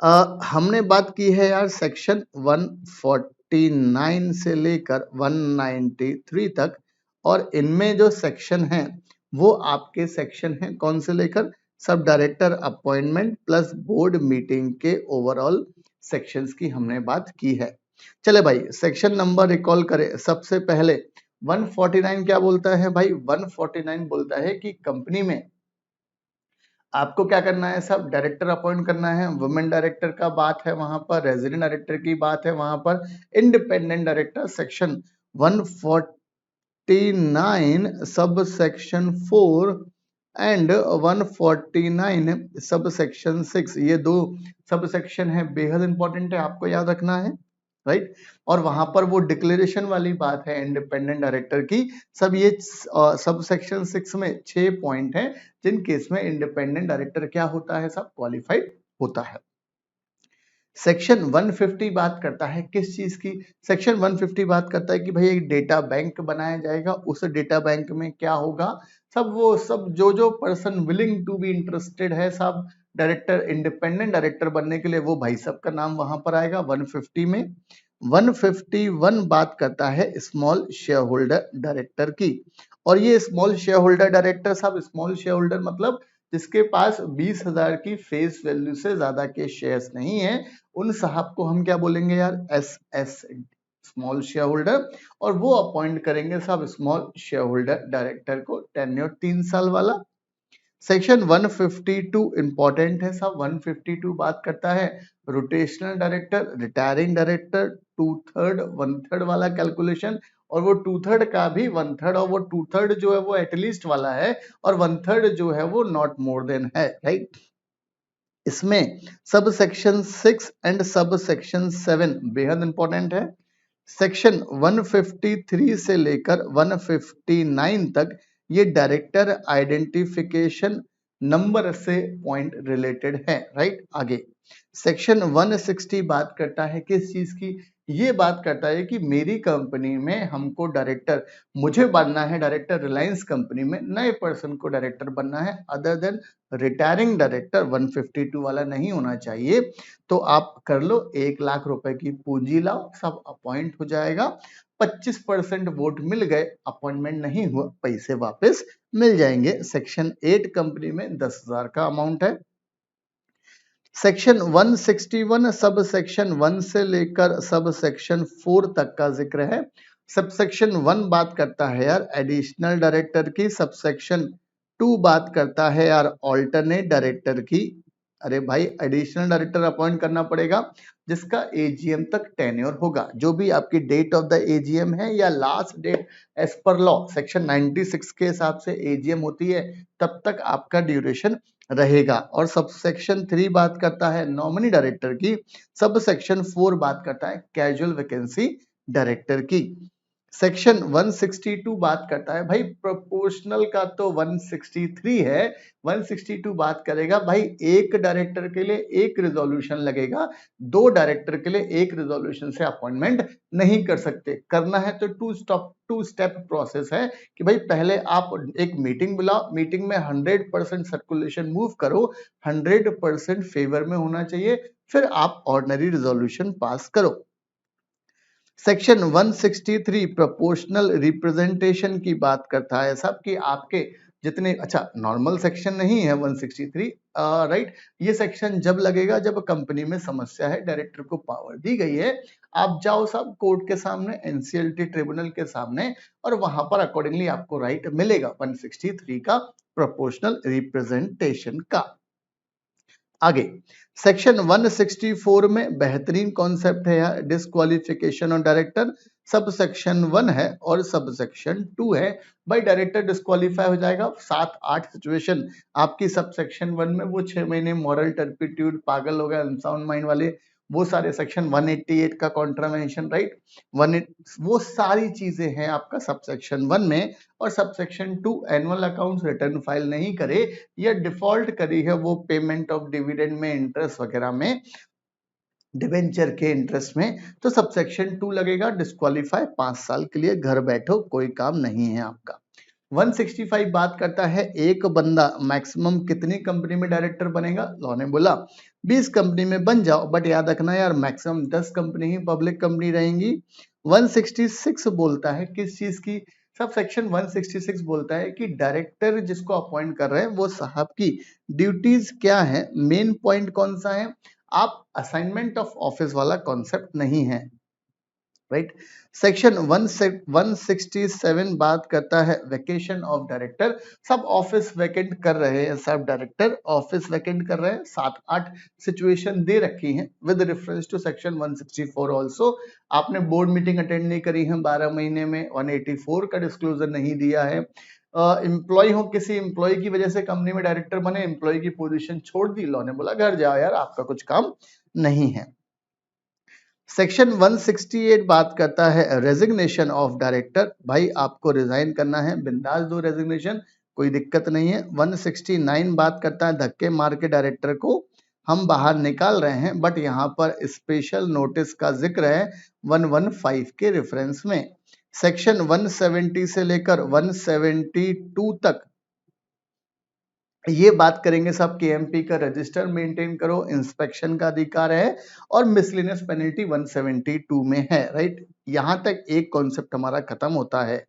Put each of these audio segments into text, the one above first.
हमने बात की है यार सेक्शन 149 से लेकर 193 तक, और इनमें जो सेक्शन हैं वो आपके सेक्शन हैं कौन से लेकर, सब director appointment plus board meeting के ओवरऑल सेक्शंस की हमने बात की है। चले भाई सेक्शन नंबर रिकॉल करें। सबसे पहले 149 क्या बोलता है भाई, 149 बोलता है कि कंपनी में आपको क्या करना है, सब डायरेक्टर अपॉइंट करना है। वुमेन डायरेक्टर का बात है वहां पर, रेजिडेंट डायरेक्टर की बात है वहां पर, independent director section 149 sub section 4 and 149 sub section 6, ये दो सब सेक्शन है, बेहद इंपॉर्टेंट है, आपको याद रखना है, राइट। और वहां पर वो डिक्लेरेशन वाली बात है इंडिपेंडेंट डायरेक्टर की। सब ये सब सेक्शन 6 में 6 पॉइंट हैं जिन केस में इंडिपेंडेंट डायरेक्टर क्या होता है, सब क्वालिफाइड होता है। सेक्शन 150 बात करता है किस चीज की, सेक्शन 150 बात करता है कि भाई एक डेटा बैंक बनाया जाएगा, उस डेटा बैंक में क्या होगा, सब वो सब जो person willing to be interested है सब डायरेक्टर इंडिपेंडेंट डायरेक्टर बनने के लिए, वो भाई सब का नाम वहां पर आएगा 150 में। 151 बात करता है स्मॉल शेयर होल्डर डायरेक्टर की, और ये स्मॉल शेयर होल्डर डायरेक्टर साहब, स्मॉल शेयर होल्डर मतलब जिसके पास 20,000 की फेस वैल्यू से ज्यादा के शेयर्स नहीं है, उन साहब को हम क्या बोलेंगे यार, एस स्मॉल शेयर होल्डर, और वो अपॉइंट करेंगे साहब स्मॉल शेयर होल्डर डायरेक्टर को, टेन्योर 3 साल वाला। सेक्शन 152 इंपॉर्टेंट है साहब, 152 बात करता है रोटेशनल डायरेक्टर, रिटायरिंग डायरेक्टर, 2/3 1/3 वाला कैलकुलेशन, और वो 2/3 का भी 1/3, और वो 2/3 जो है वो एटलीस्ट वाला है, और 1/3 जो है वो नॉट मोर देन है, राइट। इसमें sub section 6 and sub section 7 बेहद इंपॉर्टेंट है। सेक्शन 153 से लेकर 159 तक ये डायरेक्टर आइडेंटिफिकेशन नंबर से पॉइंट रिलेटेड है, राइट। आगे सेक्शन 160 बात करता है किस चीज की, ये बात करता है कि मेरी कंपनी में हमको डायरेक्टर, मुझे बनना है डायरेक्टर, रिलायंस कंपनी में नए पर्सन को डायरेक्टर बनना है, अदर देन रिटायरिंग डायरेक्टर 152 वाला नहीं होना चाहिए। तो आप कर लो, 1 लाख रुपए की पूंजी लाओ, सब अपॉइंट हो जाएगा। 25% वोट मिल गए, अपॉइंटमेंट नहीं हुआ, पैसे वापस मिल जाएंगे। सेक्शन 8 कंपनी में 10,000 का अमाउंट है। सेक्शन 161 सब सेक्शन 1 से लेकर सब सेक्शन 4 तक का जिक्र है। सब सेक्शन 1 बात करता है यार एडिशनल डायरेक्टर की, सब सेक्शन 2 बात करता है यार ऑल्टरनेट डायरेक्टर की। अरे भाई एडिशनल डायरेक्टर अपॉइंट करना पड़ेगा जिसका एजीएम तक टेन्योर होगा, जो भी आपकी डेट ऑफ द एजीएम है या last date as per law section 96 के हिसाब से एजीएम होती है, तब तक आपका ड्यूरेशन रहेगा। और सब सेक्शन 3 बात करता है नॉमिनी डायरेक्टर की, सब सेक्शन 4 बात करता है कैजुअल वैकेंसी डायरेक्टर की। सेक्शन 162 बात करता है भाई प्रोपोर्शनल का, तो 163 है, 162 बात करेगा भाई एक डायरेक्टर के लिए एक रिजोल्यूशन लगेगा, 2 डायरेक्टर के लिए एक रिजोल्यूशन से अपॉइंटमेंट नहीं कर सकते। करना है तो टू स्टेप प्रोसेस है कि भाई पहले आप एक मीटिंग बुलाओ, मीटिंग में 100% सर्कुलेशन मूव करो, 100% फेवर में होना चाहिए, फिर आप ऑर्डिनरी रिजोल्यूशन पास करो। सेक्शन 163 प्रोपोर्शनल रिप्रेजेंटेशन की बात करता है सब कि आपके जितने, अच्छा नॉर्मल सेक्शन नहीं है 163, राइट। ये सेक्शन जब लगेगा जब कंपनी में समस्या है, डायरेक्टर को पावर दी गई है, आप जाओ सब कोर्ट के सामने, एनसीएलटी ट्रिब्यूनल के सामने, और वहां पर अकॉर्डिंगली आपको राइट मिलेगा 163 का प्रोपोर्शनल रिप्रेजेंटेशन का। आगे सेक्शन 164 में बेहतरीन कॉन्सेप्ट है यार डिस्क्वालिफिकेशन ऑफ डायरेक्टर, सब सेक्शन 1 है और सब सेक्शन 2 है। भाई डायरेक्टर डिस्क्वालीफाई हो जाएगा, 7-8 सिचुएशन आपकी सब सेक्शन 1 में, वो 6 महीने मॉरल टर्पिट्यूड, पागल हो गया, अनसाउंड माइंड वाले, वो सारे सेक्शन 188 का कॉन्ट्रावेंशन, राइट, वो सारी चीजें हैं आपका सब सेक्शन 1 में। और sub section 2 annual accounts return file नहीं करे या डिफॉल्ट करी है वो पेमेंट ऑफ डिविडेंड में, इंटरेस्ट वगैरह में, डिवेंचर के इंटरेस्ट में, तो सबसेक्शन 2 लगेगा, डिस्क्वालीफाई, 5 साल के लिए घर बैठो, कोई काम नहीं है आपका। 165 बात करता है एक बंदा मैक्सिमम कितनी कंपनी में डायरेक्टर बनेगा। लॉ ने बोला 20 कंपनी में बन जाओ, बट याद रखना यार मैक्सिमम 10 कंपनी ही पब्लिक कंपनी रहेंगी। 166 बोलता है किस चीज की, सब सेक्शन 166 बोलता है कि डायरेक्टर जिसको अपॉइंट कर रहे हैं वो साहब की ड्यूटीज क्या है, मेन पॉइंट कौन सा है, आप असाइनमेंट ऑफ ऑफिस वाला कॉन्सेप्ट नहीं है, राइट। सेक्शन 167 बात करता है वेकेशन ऑफ डायरेक्टर, सब ऑफिस वैकेंट कर रहे हैं, सब डायरेक्टर ऑफिस वैकेंट कर रहे हैं, 7-8 सिचुएशन दे रखी हैं with reference to section 164 also. आपने बोर्ड मीटिंग अटेंड नहीं करी है 12 महीने में, 184 का डिस्क्लोजर नहीं दिया है, एम्प्लॉय हो, किसी एम्प्लॉय की वजह से कंपनी में डायरेक्टर बने, एम्प्लॉय की पोजीशन छोड़ दी, लॉ ने बोला घर जाओ यार आपका कुछ काम नहीं है। सेक्शन 168 बात करता है रेजिग्नेशन ऑफ डायरेक्टर, भाई आपको रिजाइन करना है बिंदास दो रेजिग्नेशन, कोई दिक्कत नहीं है। 169 बात करता है धक्के मार के डायरेक्टर को हम बाहर निकाल रहे हैं, बट यहाँ पर स्पेशल नोटिस का जिक्र है 115 के रेफरेंस में। सेक्शन 170 से लेकर 172 तक ये बात करेंगे सब केएमपी का रजिस्टर मेंटेन करो, इंस्पेक्शन का अधिकार है, और मिसलेनियस पेनल्टी 172 में है, राइट। यहां तक एक कॉन्सेप्ट हमारा खत्म होता है।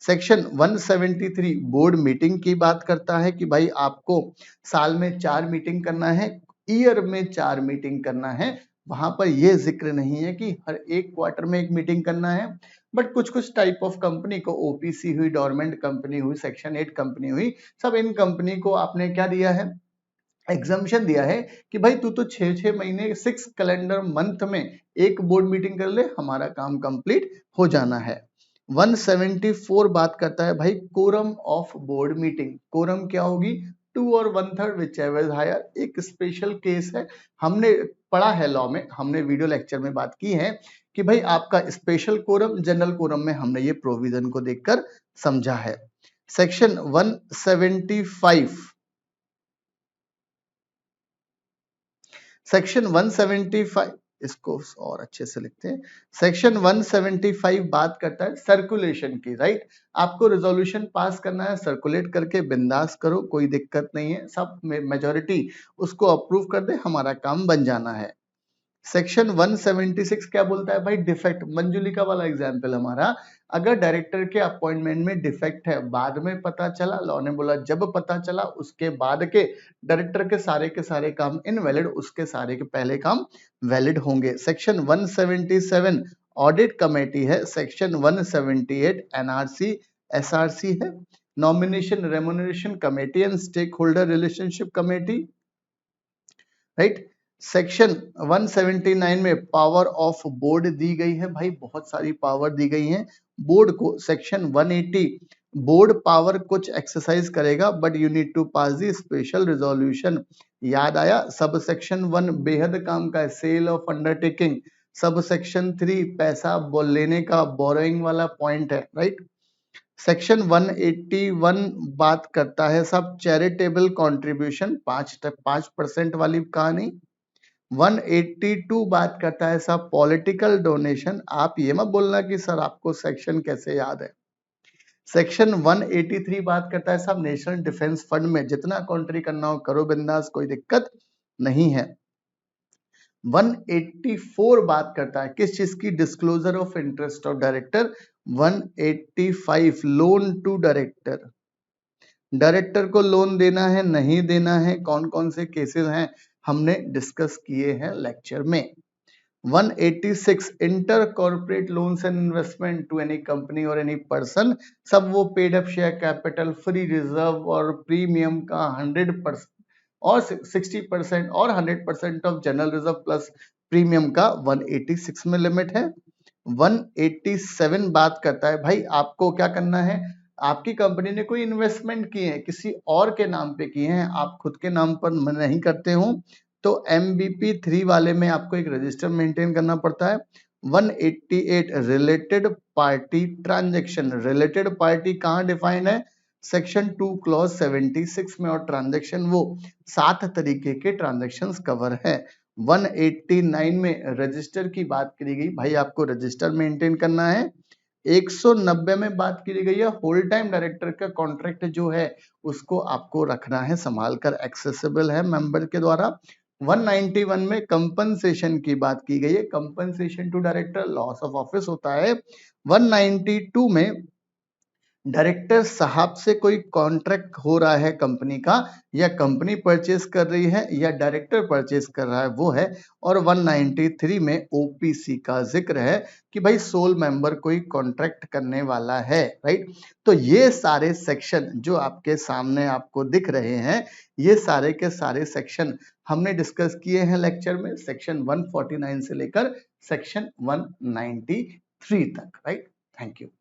सेक्शन 173 बोर्ड मीटिंग की बात करता है कि भाई आपको साल में 4 मीटिंग करना है, ईयर में 4 मीटिंग करना है। वहां पर यह जिक्र नहीं है कि हर एक क्वार्टर में एक मीटिंग करना है, बट कुछ कुछ टाइप ऑफ कंपनी को, ओपीसी हुई, डोरमेंट कंपनी हुई, सेक्शन 8 कंपनी हुई, सब इन कंपनी को आपने क्या दिया है, एग्जामिशन दिया है कि भाई तू तो 6-6 महीने 6 कैलेंडर मंथ में एक बोर्ड मीटिंग कर ले, हमारा काम कंप्लीट हो जाना है। 174 बात करता है भाई quorum of board meeting, quorum क्या होगी, 2 और 1/3 विच एवर हायर, एक स्पेशल केस है, हमने पढ़ा है लॉ में, हमने वीडियो लेक्चर में बात की है कि भाई आपका स्पेशल कोरम, जनरल कोरम में हमने ये प्रोविजन को देखकर समझा है। सेक्शन 175 सेक्शन 175 इसको और अच्छे से लिखते हैं। सेक्शन 175 बात करता है सर्कुलेशन की, राइट। आपको रेजोल्यूशन पास करना है, सर्कुलेट करके बिंदास करो, कोई दिक्कत नहीं है, सब मेजॉरिटी उसको अप्रूव कर दे, हमारा काम बन जाना है। सेक्शन 176 क्या बोलता है भाई, डिफेक्ट, मंजुलिका वाला एग्जाम्पल हमारा, अगर डायरेक्टर के अपॉइंटमेंट में डिफेक्ट है, बाद में पता चला, लॉ ने बोला जब पता चला उसके बाद के डायरेक्टर के सारे काम इनवैलिड, उसके सारे के पहले काम वैलिड होंगे। सेक्शन 177 ऑडिट कमेटी है, सेक्शन 178 एनआरसी एसआरसी है, nomination remuneration committee and stakeholder relationship committee, right. Section 179 में पावर ऑफ बोर्ड दी गई है, भाई बहुत सारी पावर दी गई है बोर्ड को। सेक्शन 180 बोर्ड पावर कुछ एक्सरसाइज करेगा, but you need to pass the special resolution. याद आया, सब सेक्शन 1 बेहद काम का है, sale of undertaking, sub section 3 पैसा लेने का, बोरोइंग वाला पॉइंट है, राइट। सेक्शन 181 बात करता है सब चैरिटेबल कंट्रीब्यूशन, 5% वाली कहानी। 182 बात करता है सब पॉलिटिकल डोनेशन, आप ये मत बोलना कि सर आपको सेक्शन कैसे याद है। सेक्शन 183 बात करता है सब नेशनल डिफेंस फंड में जितना कंट्री करना हो करो बिंदास, कोई दिक्कत नहीं है। 184 बात करता है किस चीज की, disclosure of interest of director. 185 loan to director, director को लोन देना है नहीं देना है, कौन कौन से केसेस हैं हमने डिस्कस किए हैं लेक्चर में। 186 inter corporate loans and investment to any company और एनी पर्सन, सब वो paid up share capital, free reserve और प्रीमियम का 100% और 60% और 100% of general reserve plus premium का 186 में लिमिट है। 187 बात करता है भाई आपको क्या करना है, आपकी कंपनी ने कोई इन्वेस्टमेंट किए हैं, किसी और के नाम पे किए हैं, आप खुद के नाम पर नहीं करते हो, तो MBP 3 वाले में आपको एक रजिस्टर मेंटेन करना पड़ता है। 188 related party transaction, related party कहाँ डिफाइन है, सेक्शन 2 क्लॉज 76 में, और ट्रांजैक्शन वो 7 तरीके के ट्रांजैक्शंस कवर है। 189 में रजिस्टर की बात करी गई, भाई आपको रजिस्टर मेंटेन करना है, 190 में बात की गई है होल टाइम डायरेक्टर का कॉन्ट्रैक्ट जो है उसको आपको रखना है संभाल कर, एक्सेसिबल है मेंबर के द्वारा। 191 में कंपनसेशन की बात की गई है, compensation to director loss of office होता है। 192 में डायरेक्टर साहब से कोई कॉन्ट्रैक्ट हो रहा है कंपनी का, या कंपनी परचेस कर रही है या डायरेक्टर परचेस कर रहा है, वो है। और 193 में ओपीसी का जिक्र है कि भाई सोल मेंबर कोई कॉन्ट्रैक्ट करने वाला है, राइट। तो ये सारे सेक्शन जो आपके सामने आपको दिख रहे हैं, ये सारे के सारे सेक्शन हमने डिस्कस किए हैं लेक्चर में, सेक्शन 149 से लेकर सेक्शन 193 तक, राइट। Thank you.